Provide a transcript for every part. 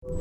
Are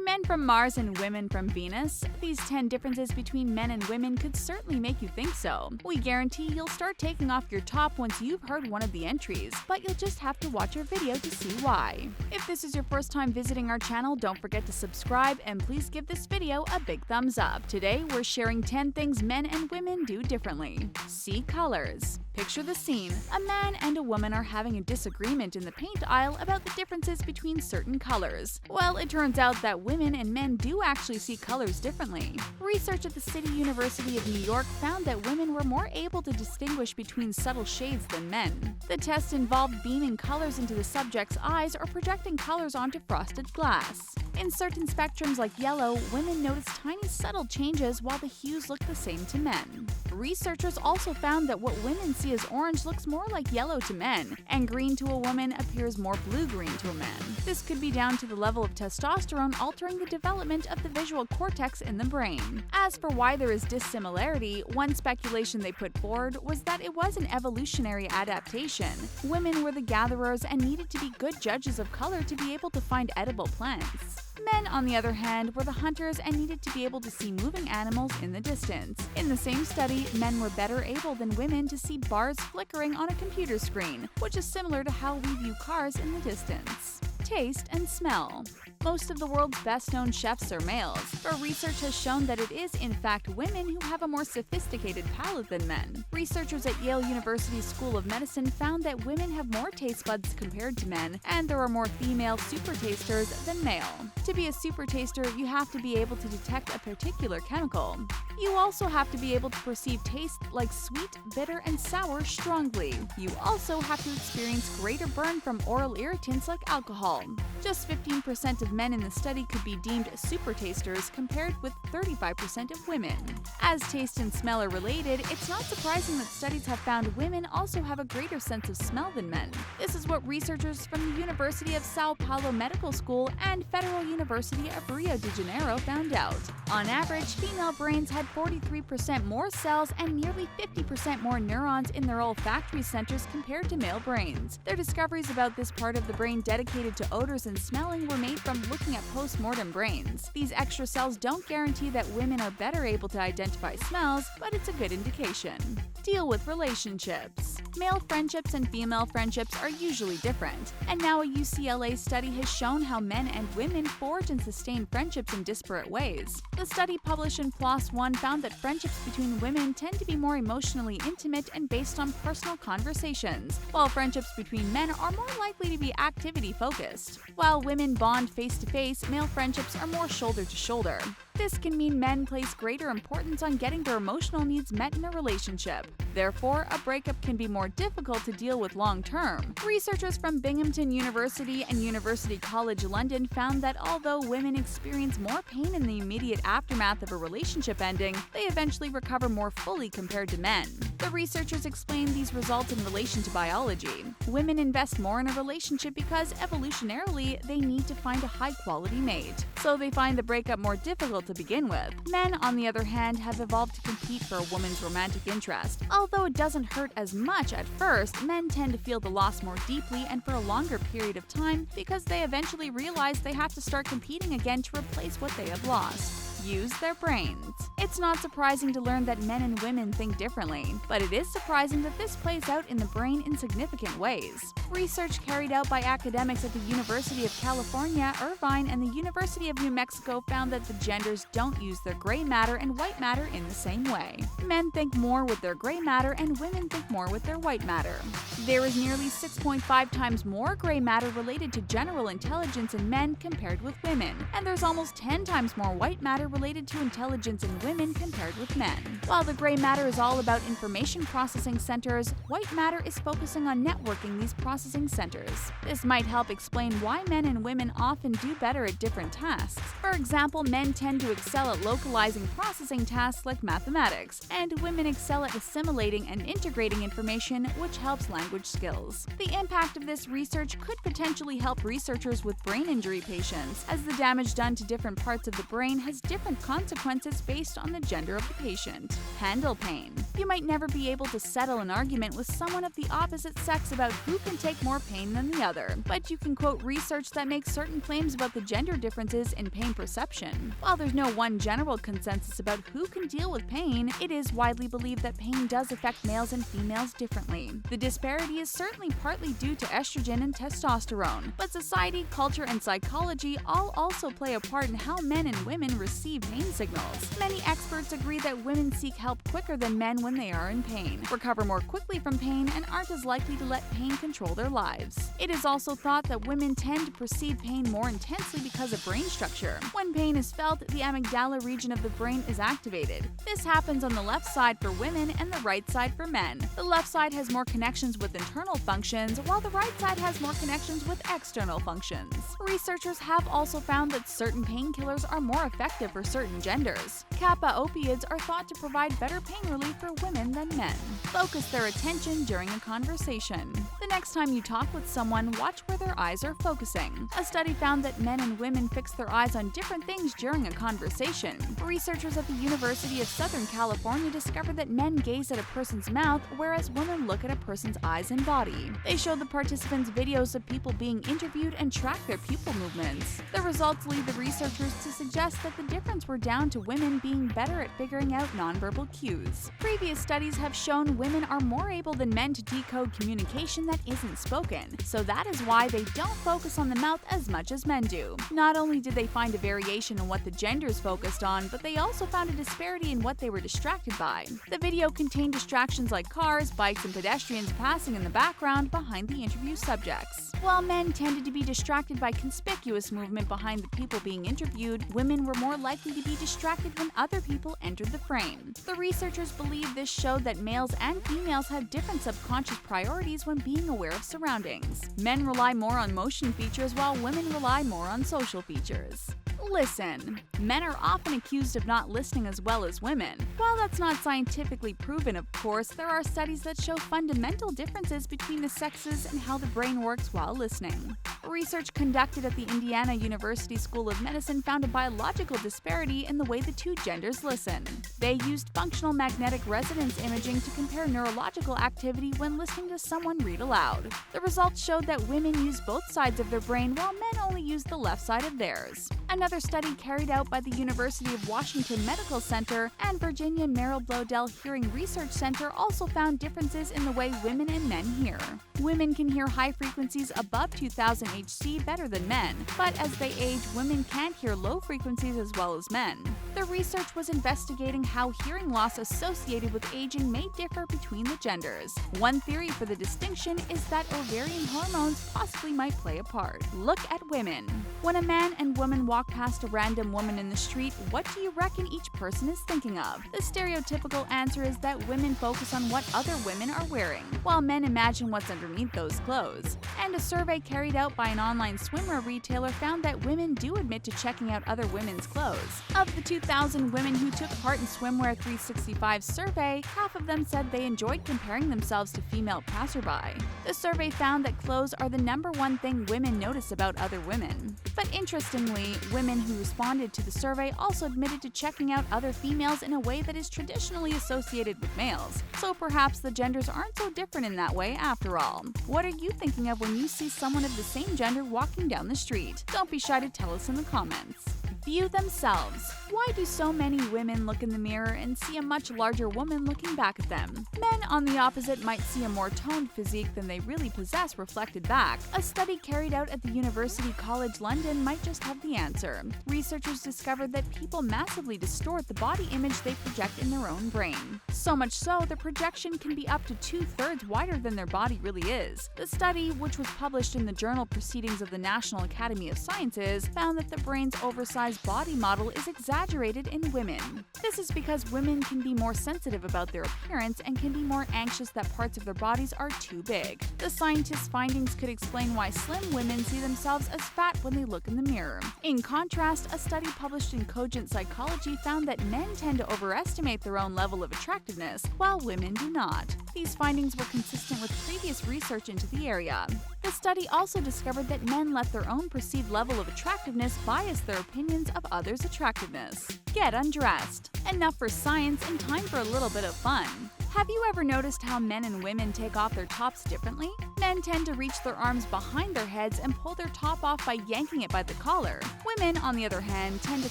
men from Mars and women from Venus? These 10 differences between men and women could certainly make you think so. We guarantee you'll start taking off your top once you've heard one of the entries, but you'll just have to watch our video to see why. If this is your first time visiting our channel, don't forget to subscribe and please give this video a big thumbs up. Today, we're sharing 10 things men and women do differently. See colors. Picture the scene. A man and a woman are having a disagreement in the paint aisle about the differences between certain colors. Well, it turns out that women and men do actually see colors differently. Research at the City University of New York found that women were more able to distinguish between subtle shades than men. The test involved beaming colors into the subject's eyes or projecting colors onto frosted glass. In certain spectrums like yellow, women notice tiny subtle changes while the hues look the same to men. Researchers also found that what women see as orange looks more like yellow to men, and green to a woman appears more blue-green to a man. This could be down to the level of testosterone altering the development of the visual cortex in the brain. As for why there is dissimilarity, one speculation they put forward was that it was an evolutionary adaptation. Women were the gatherers and needed to be good judges of color to be able to find edible plants. Men, on the other hand, were the hunters and needed to be able to see moving animals in the distance. In the same study, men were better able than women to see bars flickering on a computer screen, which is similar to how we view cars in the distance. Taste and smell. Most of the world's best-known chefs are males, but research has shown that it is in fact women who have a more sophisticated palate than men. Researchers at Yale University School of Medicine found that women have more taste buds compared to men, and there are more female supertasters than male. To be a supertaster, you have to be able to detect a particular chemical. You also have to be able to perceive taste like sweet, bitter, and sour strongly. You also have to experience greater burn from oral irritants like alcohol. Just 15% of men in the study could be deemed supertasters compared with 35% of women. As taste and smell are related, it's not surprising that studies have found women also have a greater sense of smell than men. This is what researchers from the University of Sao Paulo Medical School and Federal University of Rio de Janeiro found out. On average, female brains had 43% more cells and nearly 50% more neurons in their olfactory centers compared to male brains. Their discoveries about this part of the brain dedicated to odors and smelling were made from looking at post-mortem brains. These extra cells don't guarantee that women are better able to identify smells, but it's a good indication. Deal with relationships. Male friendships and female friendships are usually different, and now a UCLA study has shown how men and women forge and sustain friendships in disparate ways. The study published in PLOS One found that friendships between women tend to be more emotionally intimate and based on personal conversations, while friendships between men are more likely to be activity-focused. While women bond face-to-face, male friendships are more shoulder-to-shoulder. This can mean men place greater importance on getting their emotional needs met in a relationship. Therefore, a breakup can be more difficult to deal with long-term. Researchers from Binghamton University and University College London found that although women experience more pain in the immediate aftermath of a relationship ending, they eventually recover more fully compared to men. The researchers explained these results in relation to biology. Women invest more in a relationship because evolutionarily they need to find a high-quality mate, so they find the breakup more difficult to begin with. Men, on the other hand, have evolved to compete for a woman's romantic interest. Although it doesn't hurt as much at first, men tend to feel the loss more deeply and for a longer period of time because they eventually realize they have to start competing again to replace what they have lost. Use their brains. It's not surprising to learn that men and women think differently, but it is surprising that this plays out in the brain in significant ways. Research carried out by academics at the University of California, Irvine, and the University of New Mexico found that the genders don't use their gray matter and white matter in the same way. Men think more with their gray matter and women think more with their white matter. There is nearly 6.5 times more gray matter related to general intelligence in men compared with women, and there's almost 10 times more white matter related to intelligence in women compared with men. While the gray matter is all about information processing centers, white matter is focusing on networking these processing centers. This might help explain why men and women often do better at different tasks. For example, men tend to excel at localizing processing tasks like mathematics, and women excel at assimilating and integrating information, which helps language skills. The impact of this research could potentially help researchers with brain injury patients, as the damage done to different parts of the brain has different different consequences based on the gender of the patient. Handle pain. You might never be able to settle an argument with someone of the opposite sex about who can take more pain than the other, but you can quote research that makes certain claims about the gender differences in pain perception. While there's no one general consensus about who can deal with pain, it is widely believed that pain does affect males and females differently. The disparity is certainly partly due to estrogen and testosterone, but society, culture, and psychology all also play a part in how men and women receive pain signals. Many experts agree that women seek help quicker than men when they are in pain, recover more quickly from pain, and aren't as likely to let pain control their lives. It is also thought that women tend to perceive pain more intensely because of brain structure. When pain is felt, the amygdala region of the brain is activated. This happens on the left side for women and the right side for men. The left side has more connections with internal functions, while the right side has more connections with external functions. Researchers have also found that certain painkillers are more effective for certain genders. Kappa opiates are thought to provide better pain relief for women than men. Focus their attention during a conversation. The next time you talk with someone, watch where their eyes are focusing. A study found that men and women fix their eyes on different things during a conversation. Researchers at the University of Southern California discovered that men gaze at a person's mouth, whereas women look at a person's eyes and body. They showed the participants videos of people being interviewed and tracked their pupil movements. The results lead the researchers to suggest that the difference were down to women being better at figuring out nonverbal cues. Previous studies have shown women are more able than men to decode communication that isn't spoken, so that is why they don't focus on the mouth as much as men do. Not only did they find a variation in what the genders focused on, but they also found a disparity in what they were distracted by. The video contained distractions like cars, bikes, and pedestrians passing in the background behind the interview subjects. While men tended to be distracted by conspicuous movement behind the people being interviewed, women were more likely to be distracted when other people entered the frame. The researchers believe this showed that males and females have different subconscious priorities when being aware of surroundings. Men rely more on motion features while women rely more on social features. Listen. Men are often accused of not listening as well as women. While that's not scientifically proven, of course, there are studies that show fundamental differences between the sexes and how the brain works while listening. Research conducted at the Indiana University School of Medicine found a biological disparity in the way the two genders listen. They used functional magnetic resonance imaging to compare neurological activity when listening to someone read aloud. The results showed that women use both sides of their brain while men only use the left side of theirs. Another study carried out by the University of Washington Medical Center and Virginia Merrill Bloedel Hearing Research Center also found differences in the way women and men hear. Women can hear high frequencies above 2000 Hz better than men, but as they age, women can't hear low frequencies as well as men. The research was investigating how hearing loss associated with aging may differ between the genders. One theory for the distinction is that ovarian hormones possibly might play a part. Look at women. When a man and woman walk past a random woman in the street, what do you reckon each person is thinking of? The stereotypical answer is that women focus on what other women are wearing, while men imagine what's underneath those clothes. And a survey carried out by an online swimwear retailer found that women do admit to checking out other women's clothes. Of the 2,000 women who took part in Swimwear 365's survey, half of them said they enjoyed comparing themselves to female passerby. The survey found that clothes are the #1 thing women notice about other women. But interestingly, women who responded to the survey also admitted to checking out other females in a way that is traditionally associated with males. So perhaps the genders aren't so different in that way after all. What are you thinking of when you see someone of the same gender walking down the street? Don't be shy to tell us in the comments. View themselves. Why do so many women look in the mirror and see a much larger woman looking back at them? Men, on the opposite, might see a more toned physique than they really possess reflected back. A study carried out at the University College London might just have the answer. Researchers discovered that people massively distort the body image they project in their own brain. So much so, the projection can be up to 2/3 wider than their body really is. The study, which was published in the journal Proceedings of the National Academy of Sciences, found that the brain's oversized body model is exaggerated in women. This is because women can be more sensitive about their appearance and can be more anxious that parts of their bodies are too big. The scientists' findings could explain why slim women see themselves as fat when they look in the mirror. In contrast, a study published in Cogent Psychology found that men tend to overestimate their own level of attractiveness, while women do not. These findings were consistent with previous research into the area. The study also discovered that men let their own perceived level of attractiveness bias their opinions expectations of others' attractiveness. Get undressed. Enough for science and time for a little bit of fun. Have you ever noticed how men and women take off their tops differently? Men tend to reach their arms behind their heads and pull their top off by yanking it by the collar. Women, on the other hand, tend to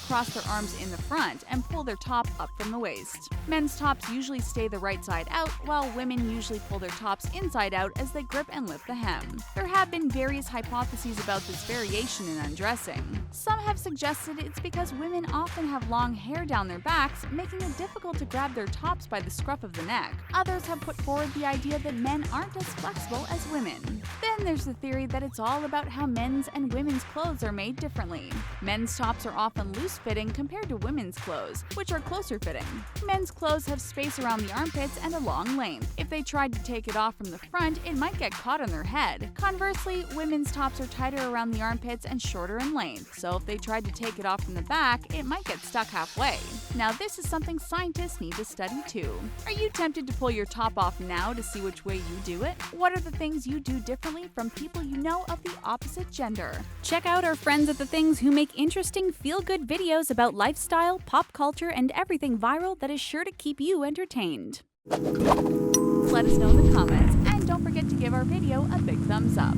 cross their arms in the front and pull their top up from the waist. Men's tops usually stay the right side out, while women usually pull their tops inside out as they grip and lift the hem. There have been various hypotheses about this variation in undressing. Some have suggested it's because women often have long hair down their backs, making it difficult to grab their tops by the scruff of the neck. Others have put forward the idea that men aren't as flexible as women. Then there's the theory that it's all about how men's and women's clothes are made differently. Men's tops are often loose-fitting compared to women's clothes, which are closer-fitting. Men's clothes have space around the armpits and a long length. If they tried to take it off from the front, it might get caught on their head. Conversely, women's tops are tighter around the armpits and shorter in length, so if they tried to take it off from the back, it might get stuck halfway. Now this is something scientists need to study too. Are you tempted to pull your top off now to see which way you do it? What are the things you do differently from people you know of the opposite gender? Check out our friends at The Things who make interesting feel-good videos about lifestyle, pop culture, and everything viral that is sure to keep you entertained. Let us know in the comments, and don't forget to give our video a big thumbs up.